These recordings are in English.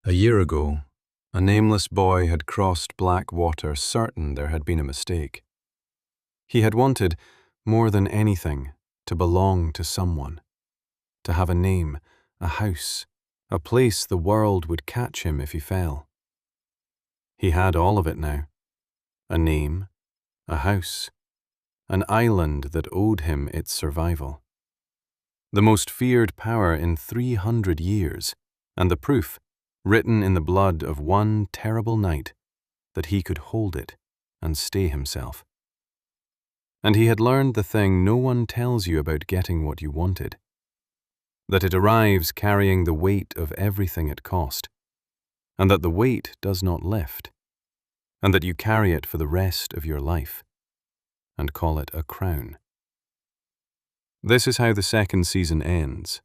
A year ago, a nameless boy had crossed black water certain there had been a mistake. He had wanted, more than anything, to belong to someone, to have a name, a house, a place the world would catch him if he fell. He had all of it now, a name, a house, an island that owed him its survival. The most feared power in 300 years, and the proof, written in the blood of one terrible night, that he could hold it and stay himself. And he had learned the thing no one tells you about getting what you wanted, that it arrives carrying the weight of everything it cost, and that the weight does not lift, and that you carry it for the rest of your life, and call it a crown. This is how the second season ends,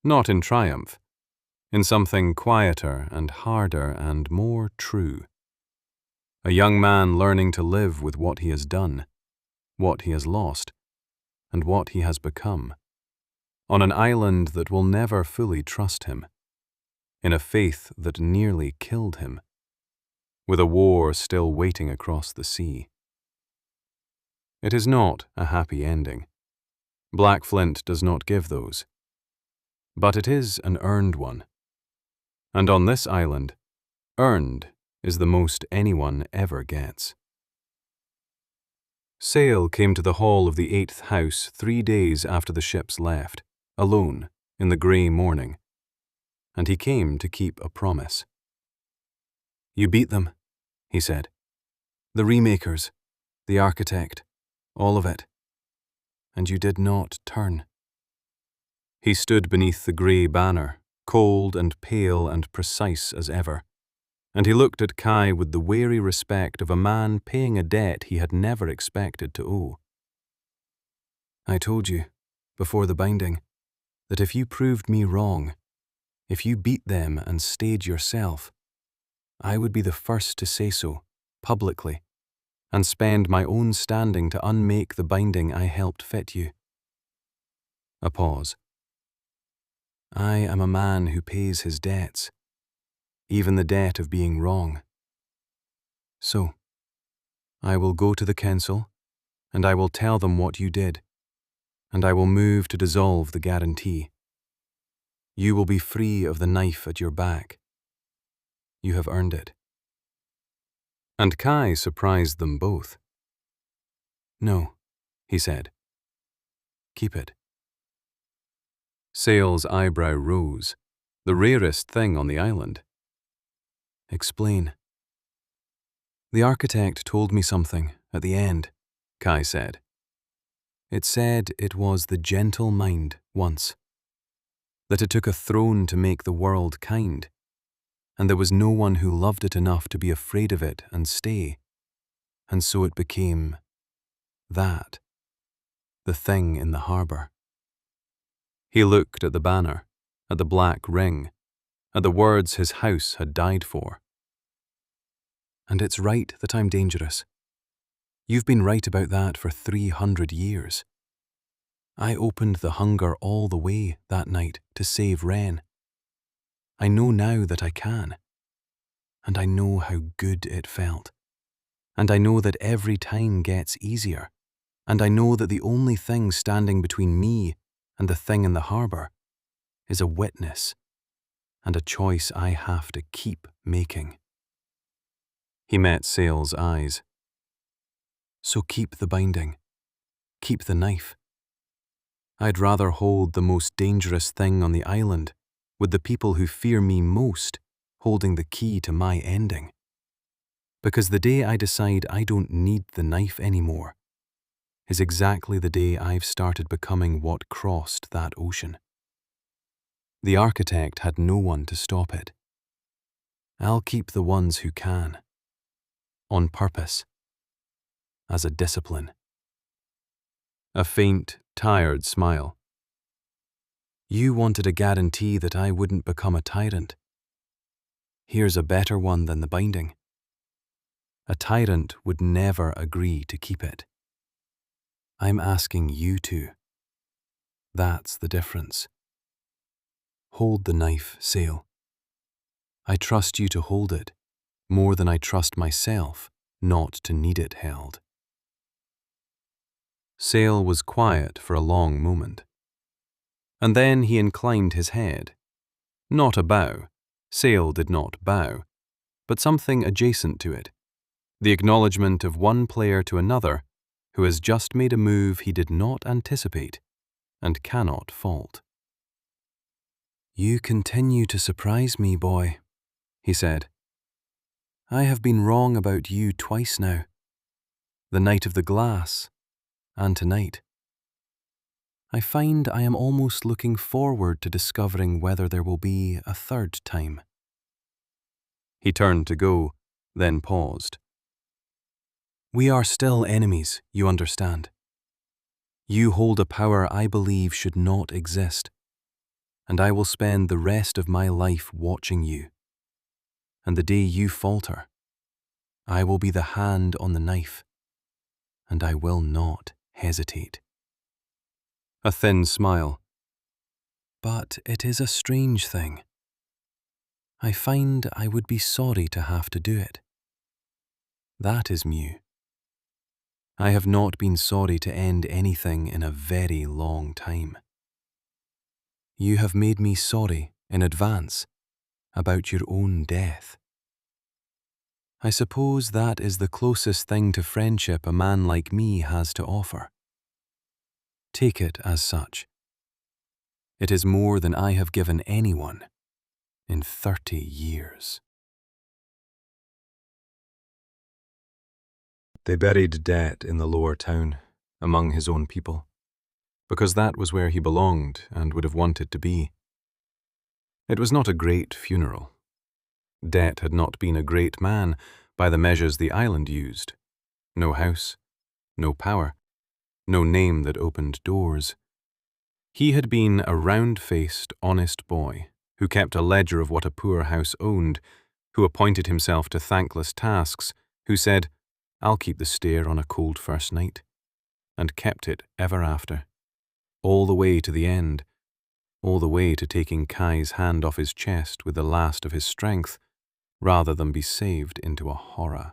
not in triumph, in something quieter and harder and more true. A young man learning to live with what he has done, what he has lost, and what he has become, on an island that will never fully trust him, in a faith that nearly killed him, with a war still waiting across the sea. It is not a happy ending. Blackflint does not give those. But it is an earned one. And on this island, earned is the most anyone ever gets. Sigil came to the hall of the 8th house 3 days after the ships left, alone, in the grey morning, and he came to keep a promise. "You beat them," he said. "The Remakers, the architect, all of it. And you did not turn." He stood beneath the grey banner, cold and pale and precise as ever, and he looked at Kai with the wary respect of a man paying a debt he had never expected to owe. "I told you, before the binding, that if you proved me wrong, if you beat them and stayed yourself, I would be the first to say so, publicly, and spend my own standing to unmake the binding I helped fit you." A pause. "I am a man who pays his debts, even the debt of being wrong. So, I will go to the council, and I will tell them what you did, and I will move to dissolve the guarantee. You will be free of the knife at your back. You have earned it." And Kai surprised them both. "No," he said. "Keep it." Sigil's eyebrow rose, the rarest thing on the island. "Explain." "The architect told me something at the end," Kai said. "It said it was the gentle mind once, that it took a throne to make the world kind, and there was no one who loved it enough to be afraid of it and stay, and so it became that, the thing in the harbour." He looked at the banner, at the black ring, at the words his house had died for. "And it's right that I'm dangerous. You've been right about that for 300 years. I opened the hunger all the way that night to save Wren. I know now that I can. And I know how good it felt. And I know that every time gets easier. And I know that the only thing standing between me and the thing in the harbour is a witness and a choice I have to keep making." He met Sigil's eyes. "So keep the binding. Keep the knife. I'd rather hold the most dangerous thing on the island with the people who fear me most holding the key to my ending. Because the day I decide I don't need the knife anymore is exactly the day I've started becoming what crossed that ocean. The architect had no one to stop it. I'll keep the ones who can. On purpose. As a discipline." A faint, tired smile. "You wanted a guarantee that I wouldn't become a tyrant. Here's a better one than the binding. A tyrant would never agree to keep it. I'm asking you to. That's the difference. Hold the knife, Sigil. I trust you to hold it, more than I trust myself not to need it held. Sale was quiet for a long moment. And then he inclined his head. Not a bow. Sale did not bow, but something adjacent to it. The acknowledgement of one player to another who has just made a move he did not anticipate and cannot fault. You continue to surprise me, boy, he said. I have been wrong about you twice now. The night of the glass, and tonight. I find I am almost looking forward to discovering whether there will be a third time. He turned to go, then paused. We are still enemies, you understand. You hold a power I believe should not exist, and I will spend the rest of my life watching you. And the day you falter, I will be the hand on the knife, and I will not hesitate. A thin smile. But it is a strange thing. I find I would be sorry to have to do it. That is new. I have not been sorry to end anything in a very long time. You have made me sorry in advance about your own death. I suppose that is the closest thing to friendship a man like me has to offer. Take it as such. It is more than I have given anyone in 30 years. They buried Det in the lower town, among his own people, because that was where he belonged and would have wanted to be. It was not a great funeral. Det had not been a great man by the measures the island used. No house, no power, no name that opened doors. He had been a round-faced, honest boy who kept a ledger of what a poor house owned, who appointed himself to thankless tasks, who said, I'll keep the stair on a cold first night, and kept it ever after, all the way to the end, all the way to taking Kai's hand off his chest with the last of his strength, rather than be saved into a horror.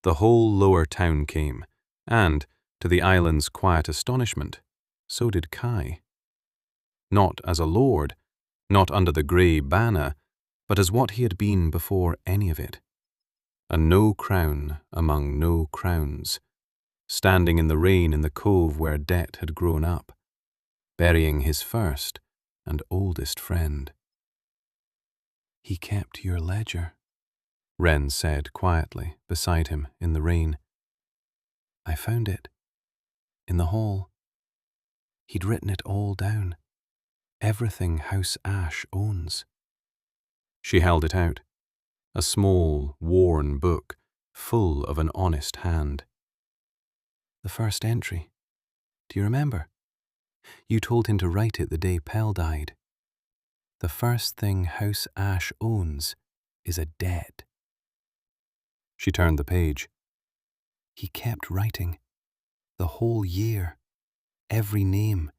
The whole lower town came, and, to the island's quiet astonishment, so did Kai. Not as a lord, not under the grey banner, but as what he had been before any of it. A no crown among no crowns, standing in the rain in the cove where Det had grown up, burying his first and oldest friend. He kept your ledger, Wren said quietly beside him in the rain. I found it, in the hall. He'd written it all down, everything House Ash owns. She held it out, a small, worn book, full of an honest hand. The first entry. Do you remember? You told him to write it the day Pell died. The first thing House Ash owns is a debt. She turned the page. He kept writing. The whole year. Every name.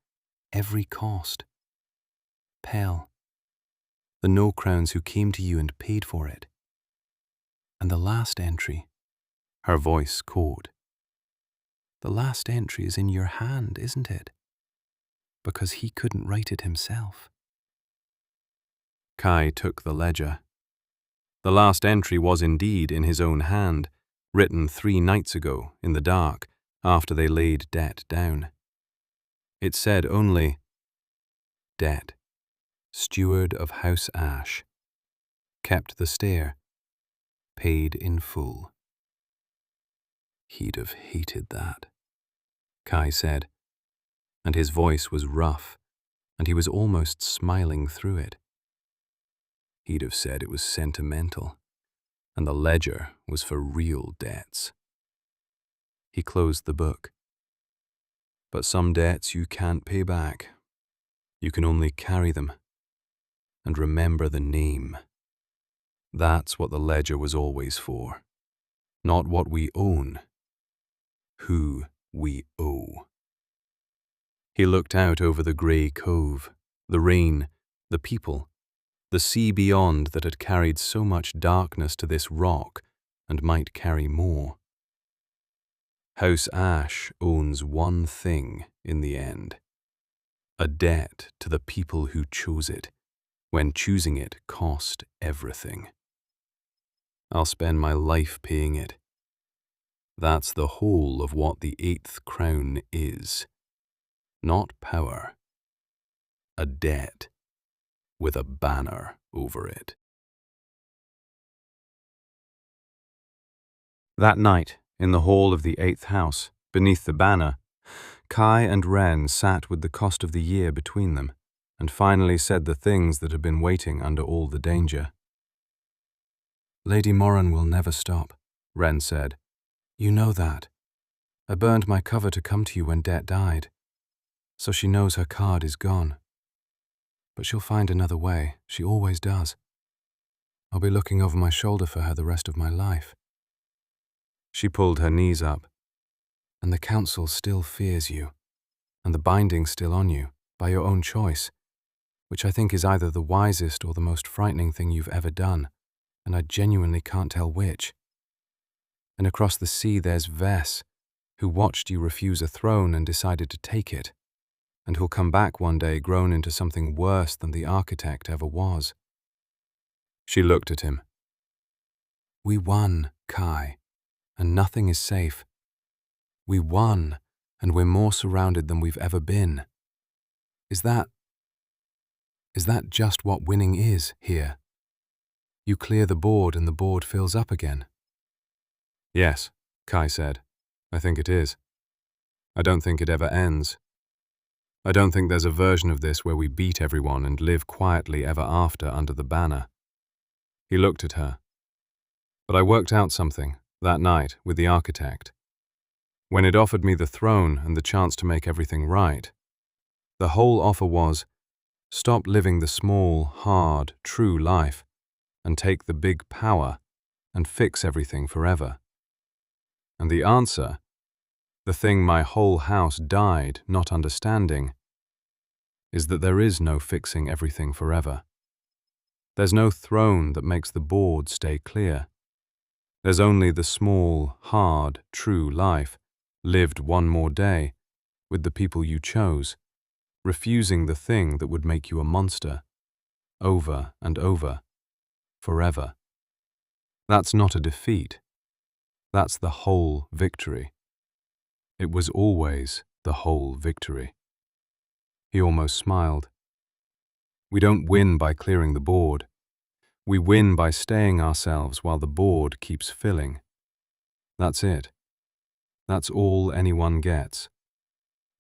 Every cost. Pell. The no-crowns who came to you and paid for it. And the last entry. Her voice cawed. The last entry is in your hand, isn't it? Because he couldn't write it himself. Kai took the ledger. The last entry was indeed in his own hand, written 3 nights ago in the dark, after they laid Det down. It said only, Det, steward of House Ash, kept the stair, paid in full. He'd have hated that, Kai said, and his voice was rough, and he was almost smiling through it. He'd have said it was sentimental, and the ledger was for real debts. He closed the book. But some debts you can't pay back. You can only carry them and remember the name. That's what the ledger was always for. Not what we own, who we owe. He looked out over the grey cove, the rain, the people, the sea beyond that had carried so much darkness to this rock and might carry more. House Ash owns one thing in the end: a debt to the people who chose it, when choosing it cost everything. I'll spend my life paying it. That's the whole of what the 8th crown is. Not power. A debt with a banner over it. That night, in the hall of the 8th house, beneath the banner, Kai and Ren sat with the cost of the year between them, and finally said the things that had been waiting under all the danger. Lady Moran will never stop, Ren said. You know that. I burned my cover to come to you when Det died, so she knows her card is gone. But she'll find another way, she always does. I'll be looking over my shoulder for her the rest of my life. She pulled her knees up. And the council still fears you, and the binding's still on you, by your own choice, which I think is either the wisest or the most frightening thing you've ever done, and I genuinely can't tell which. And across the sea there's Vess, who watched you refuse a throne and decided to take it, and who'll come back one day grown into something worse than the architect ever was. She looked at him. We won, Kai, and nothing is safe. We won, and we're more surrounded than we've ever been. Is that just what winning is here? You clear the board and the board fills up again. Yes, Kai said. I think it is. I don't think it ever ends. I don't think there's a version of this where we beat everyone and live quietly ever after under the banner. He looked at her. But I worked out something, that night, with the architect. When it offered me the throne and the chance to make everything right, the whole offer was, stop living the small, hard, true life, and take the big power and fix everything forever. And the answer, the thing my whole house died not understanding, is that there is no fixing everything forever. There's no throne that makes the board stay clear. There's only the small, hard, true life, lived one more day, with the people you chose, refusing the thing that would make you a monster, over and over, forever. That's not a defeat. That's the whole victory. It was always the whole victory. He almost smiled. We don't win by clearing the board. We win by staying ourselves while the board keeps filling. That's it. That's all anyone gets.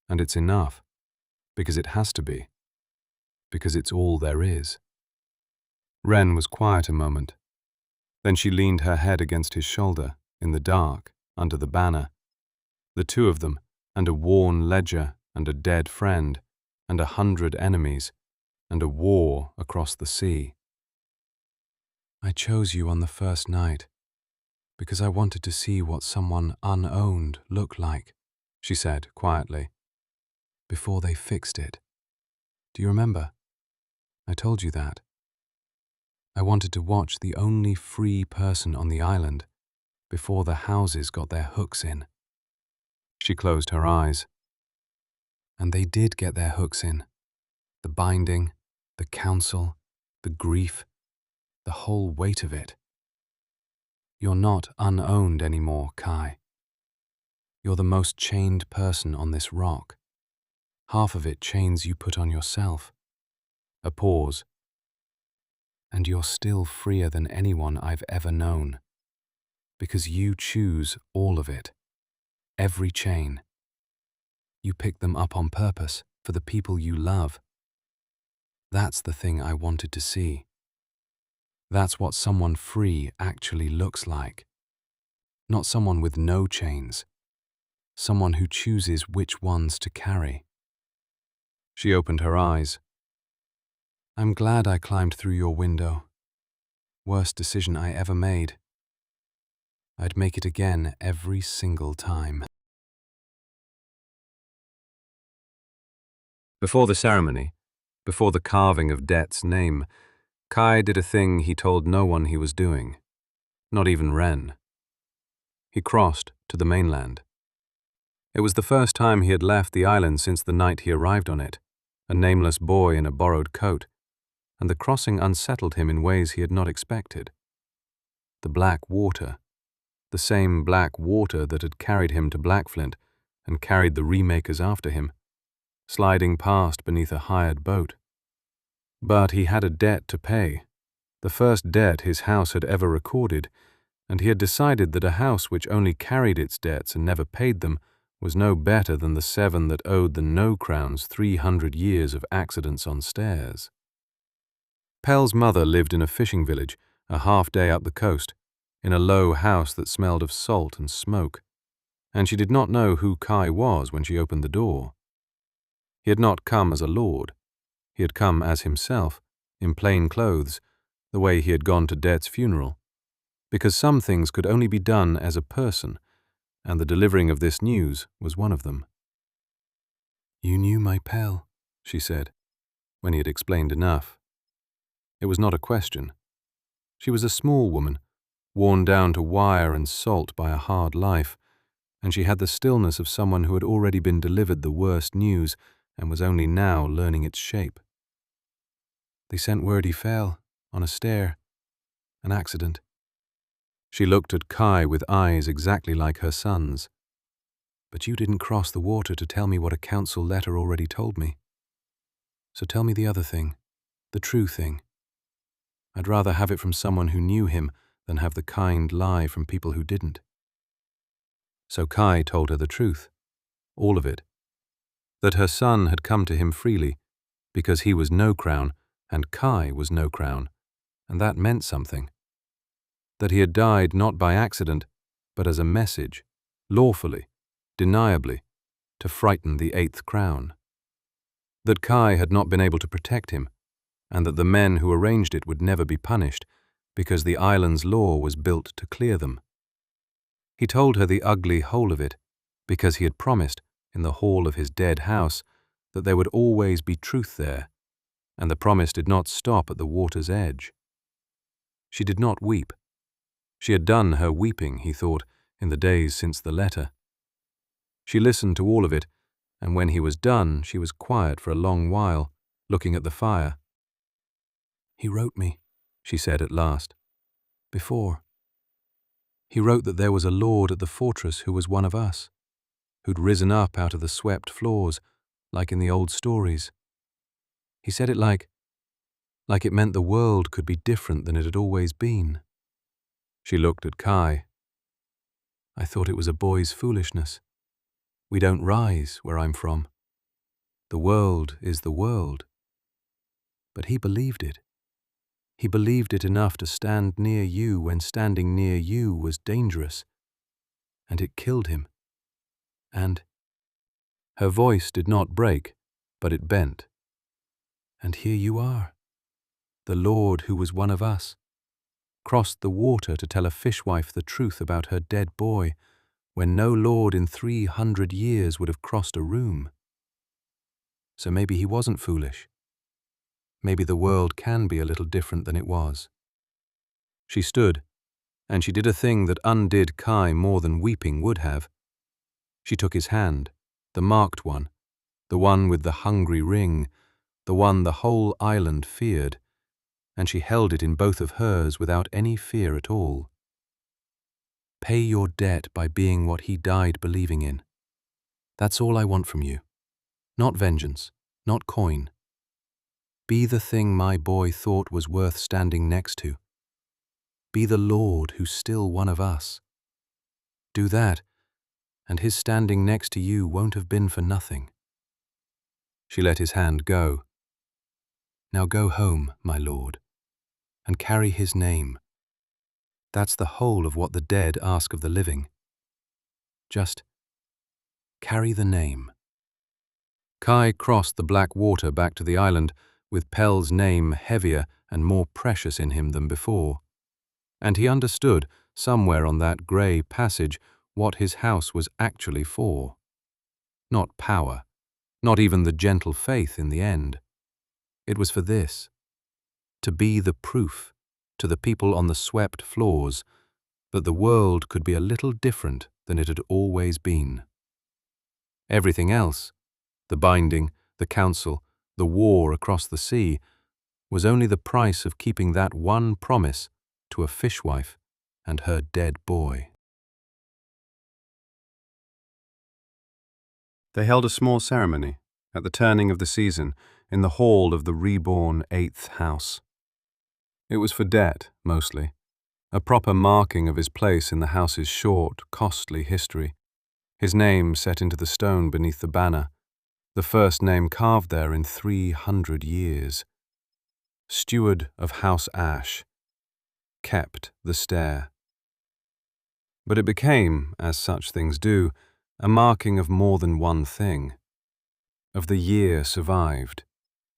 And it's enough, because it has to be, because it's all there is. Ren was quiet a moment. Then she leaned her head against his shoulder, in the dark, under the banner. The two of them, and a worn ledger, and a dead friend, and 100 enemies, and a war across the sea. I chose you on the first night, because I wanted to see what someone unowned looked like, she said quietly, before they fixed it. Do you remember? I told you that. I wanted to watch the only free person on the island before the houses got their hooks in. She closed her eyes. And they did get their hooks in. The binding, the council, the grief, the whole weight of it. You're not unowned anymore, Kai. You're the most chained person on this rock. Half of it chains you put on yourself. A pause. And you're still freer than anyone I've ever known. Because you choose all of it. Every chain. You pick them up on purpose for the people you love. That's the thing I wanted to see. That's what someone free actually looks like. Not someone with no chains. Someone who chooses which ones to carry. She opened her eyes. I'm glad I climbed through your window. Worst decision I ever made. I'd make it again every single time. Before the ceremony, before the carving of Det's name, Kai did a thing he told no one he was doing, not even Ren. He crossed to the mainland. It was the first time he had left the island since the night he arrived on it, a nameless boy in a borrowed coat, and the crossing unsettled him in ways he had not expected. The black water, the same black water that had carried him to Blackflint and carried the Remakers after him, sliding past beneath a hired boat. But he had a debt to pay, the first debt his house had ever recorded, and he had decided that a house which only carried its debts and never paid them was no better than the 7 that owed the No-Crowns 300 years of accidents on stairs. Pell's mother lived in a fishing village, a half-day up the coast, in a low house that smelled of salt and smoke, and she did not know who Kai was when she opened the door. He had not come as a lord. He had come as himself, in plain clothes, the way he had gone to Det's funeral, because some things could only be done as a person, and the delivering of this news was one of them. "You knew my Pell," she said, when he had explained enough. It was not a question. She was a small woman, worn down to wire and salt by a hard life, and she had the stillness of someone who had already been delivered the worst news and was only now learning its shape. "They sent word he fell, on a stair. An accident." She looked at Kai with eyes exactly like her son's. "But you didn't cross the water to tell me what a council letter already told me. So tell me the other thing, the true thing. I'd rather have it from someone who knew him than have the kind lie from people who didn't." So Kai told her the truth, all of it. That her son had come to him freely, because he was No-Crown and Kai was No-Crown, and that meant something. That he had died not by accident, but as a message, lawfully, deniably, to frighten the 8th crown. That Kai had not been able to protect him, and that the men who arranged it would never be punished, because the island's law was built to clear them. He told her the ugly whole of it, because he had promised, in the hall of his dead house, that there would always be truth there, and the promise did not stop at the water's edge. She did not weep. She had done her weeping, he thought, in the days since the letter. She listened to all of it, and when he was done, she was quiet for a long while, looking at the fire. "He wrote me," she said at last. "Before. He wrote that there was a lord at the fortress who was one of us, who'd risen up out of the swept floors, like in the old stories. He said it like it meant the world could be different than it had always been." She looked at Kai. "I thought it was a boy's foolishness. We don't rise where I'm from. The world is the world." But he believed it. He believed it enough to stand near you when standing near you was dangerous. And it killed him. And her voice did not break, but it bent. "And here you are, the Lord who was one of us, crossed the water to tell a fishwife the truth about her dead boy, when no lord in 300 years would have crossed a room. So maybe he wasn't foolish. Maybe the world can be a little different than it was." She stood, and she did a thing that undid Kai more than weeping would have. She took his hand, the marked one, the one with the hungry ring, the one the whole island feared, and she held it in both of hers without any fear at all. "Pay your debt by being what he died believing in. That's all I want from you. Not vengeance, not coin. Be the thing my boy thought was worth standing next to. Be the Lord who's still one of us. Do that, and his standing next to you won't have been for nothing." She let his hand go. "Now go home, my lord, and carry his name. That's the whole of what the dead ask of the living. Just carry the name." Kai crossed the black water back to the island with Pell's name heavier and more precious in him than before. And he understood, somewhere on that grey passage, what his house was actually for. Not power, not even the gentle faith in the end. It was for this, to be the proof to the people on the swept floors that the world could be a little different than it had always been. Everything else, the binding, the council, the war across the sea, was only the price of keeping that one promise to a fishwife and her dead boy. They held a small ceremony at the turning of the season in the hall of the reborn 8th house. It was for Det, mostly, a proper marking of his place in the house's short, costly history, his name set into the stone beneath the banner, the first name carved there in 300 years. Steward of House Ash, kept the stair. But it became, as such things do, a marking of more than one thing. Of the year survived,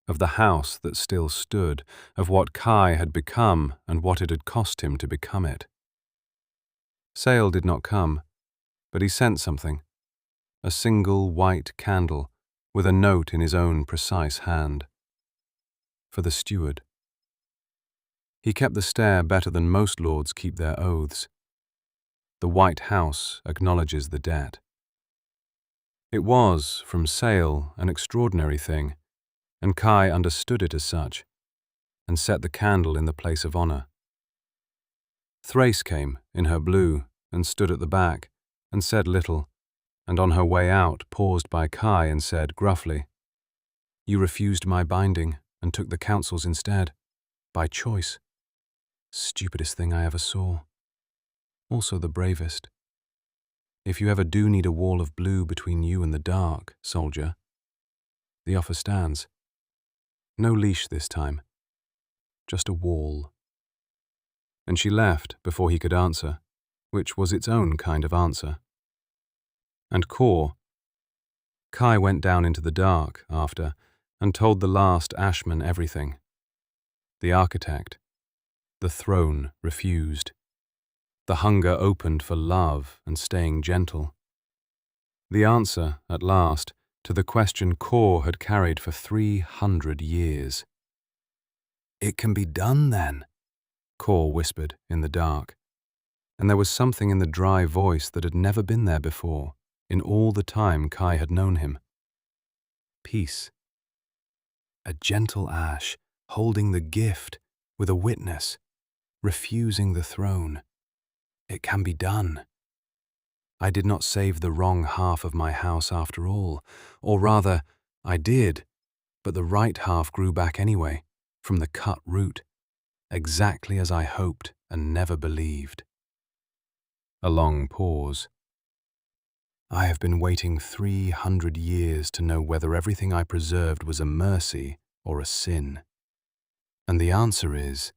of the house that still stood, of what Kai had become and what it had cost him to become it. Sale did not come, but he sent something, a single white candle with a note in his own precise hand. For the steward. He kept the stair better than most lords keep their oaths. The White House acknowledges the debt. It was, from Sale, an extraordinary thing, and Kai understood it as such, and set the candle in the place of honor. Thrace came, in her blue, and stood at the back, and said little, and on her way out paused by Kai and said gruffly, "You refused my binding, and took the council's instead, by choice. Stupidest thing I ever saw. Also the bravest. If you ever do need a wall of blue between you and the dark, soldier, the offer stands. No leash this time. Just a wall." And she left before he could answer, which was its own kind of answer. And Kai went down into the dark after and told the last Ashman everything. The architect, the throne refused. The hunger opened for love and staying gentle. The answer, at last, to the question Kor had carried for 300 years. "It can be done, then," Kor whispered in the dark, and there was something in the dry voice that had never been there before, in all the time Kai had known him. Peace. A gentle ash, holding the gift, with a witness, refusing the throne. It can be done. I did not save the wrong half of my house after all, or rather, I did, but the right half grew back anyway, from the cut root, exactly as I hoped and never believed. A long pause. I have been waiting 300 years to know whether everything I preserved was a mercy or a sin. And the answer is,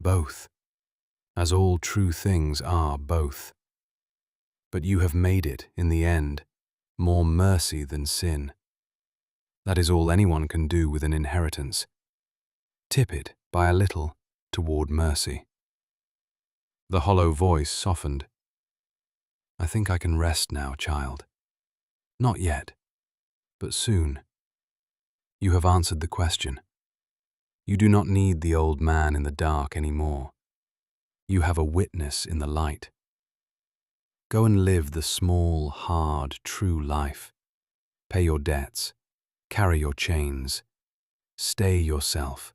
both, as all true things are both. But you have made it, in the end, more mercy than sin. That is all anyone can do with an inheritance. Tip it, by a little, toward mercy. The hollow voice softened. I think I can rest now, child. Not yet, but soon. You have answered the question. You do not need the old man in the dark anymore. You have a witness in the light. Go and live the small, hard, true life. Pay your debts. Carry your chains. Stay yourself.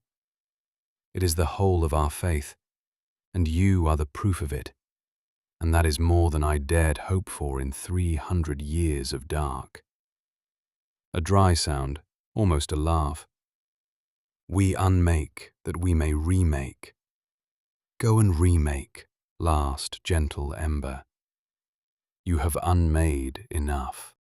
It is the whole of our faith, and you are the proof of it, and that is more than I dared hope for in 300 years of dark. A dry sound, almost a laugh. We unmake that we may remake. Go and remake, last gentle ember. You have unmade enough.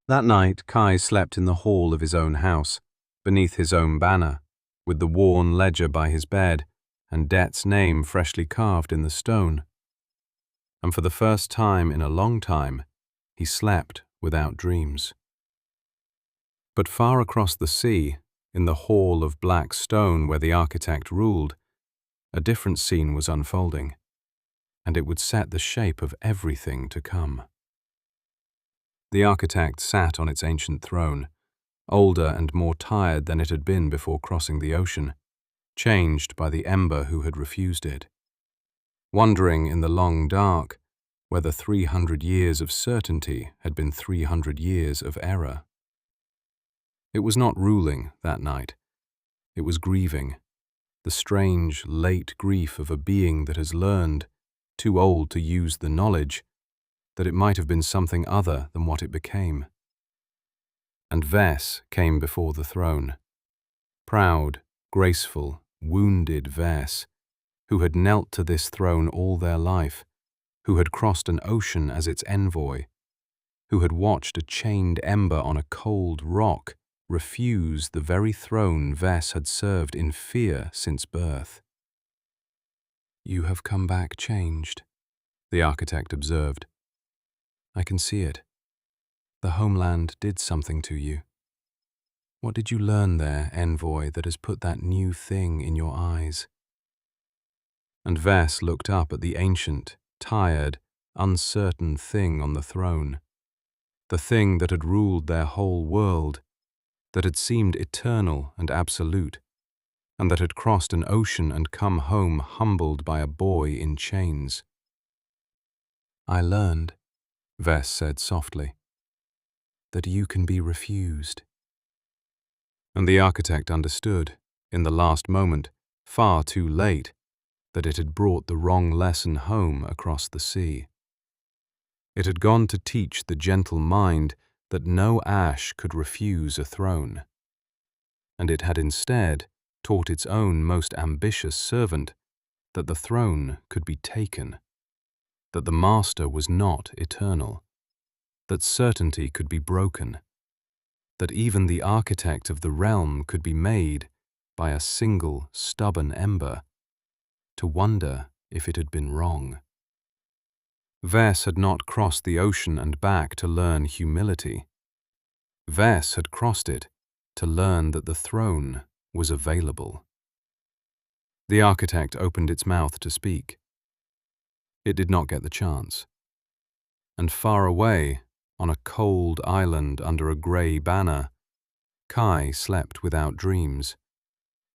That night, Kai slept in the hall of his own house, beneath his own banner, with the worn ledger by his bed, and Det's name freshly carved in the stone. And for the first time in a long time, he slept without dreams. But far across the sea, in the hall of black stone where the architect ruled, a different scene was unfolding, and it would set the shape of everything to come. The architect sat on its ancient throne, older and more tired than it had been before crossing the ocean, changed by the ember who had refused it. Wondering in the long dark whether 300 years of certainty had been 300 years of error. It was not ruling that night. It was grieving, the strange, late grief of a being that has learned, too old to use the knowledge, that it might have been something other than what it became. And Ves came before the throne. Proud, graceful, wounded Ves, who had knelt to this throne all their life, who had crossed an ocean as its envoy, who had watched a chained ember on a cold rock refuse the very throne Ves had served in fear since birth. "You have come back changed," the architect observed. "I can see it. The homeland did something to you. What did you learn there, envoy, that has put that new thing in your eyes?" And Ves looked up at the ancient, tired, uncertain thing on the throne, the thing that had ruled their whole world, that had seemed eternal and absolute, and that had crossed an ocean and come home humbled by a boy in chains. "I learned," Ves said softly, "that you can be refused." And the architect understood, in the last moment, far too late, that it had brought the wrong lesson home across the sea. It had gone to teach the gentle mind that no ash could refuse a throne. And it had instead taught its own most ambitious servant that the throne could be taken, that the master was not eternal, that certainty could be broken, that even the architect of the realm could be made by a single stubborn ember, to wonder if it had been wrong. Ves had not crossed the ocean and back to learn humility. Ves had crossed it to learn that the throne was available. The architect opened its mouth to speak. It did not get the chance. And far away, on a cold island under a grey banner, Kai slept without dreams,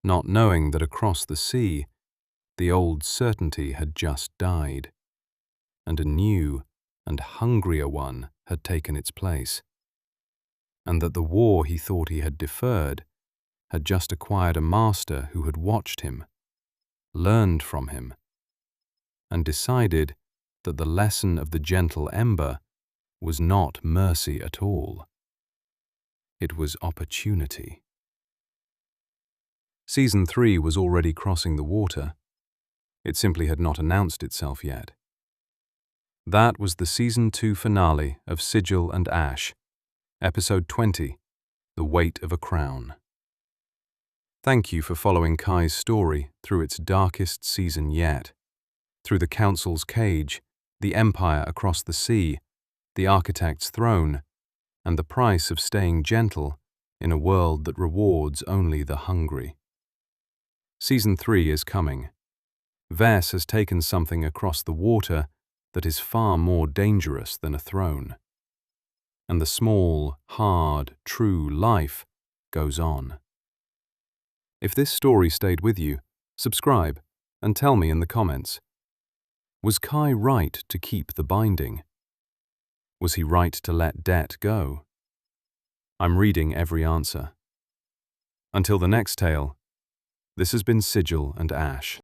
not knowing that across the sea, the old certainty had just died, and a new and hungrier one had taken its place, and that the war he thought he had deferred had just acquired a master who had watched him, learned from him, and decided that the lesson of the gentle ember was not mercy at all. It was opportunity. Season 3 was already crossing the water. It simply had not announced itself yet. That was the Season 2 finale of Sigil and Ash, Episode 20, The Weight of a Crown. Thank you for following Kai's story through its darkest season yet, through the Council's cage, the Empire across the sea, the Architect's throne, and the price of staying gentle in a world that rewards only the hungry. Season 3 is coming. Ves has taken something across the water that is far more dangerous than a throne. And the small, hard, true life goes on. If this story stayed with you, subscribe and tell me in the comments. Was Kai right to keep the binding? Was he right to let debt go? I'm reading every answer. Until the next tale, this has been Sigil and Ash.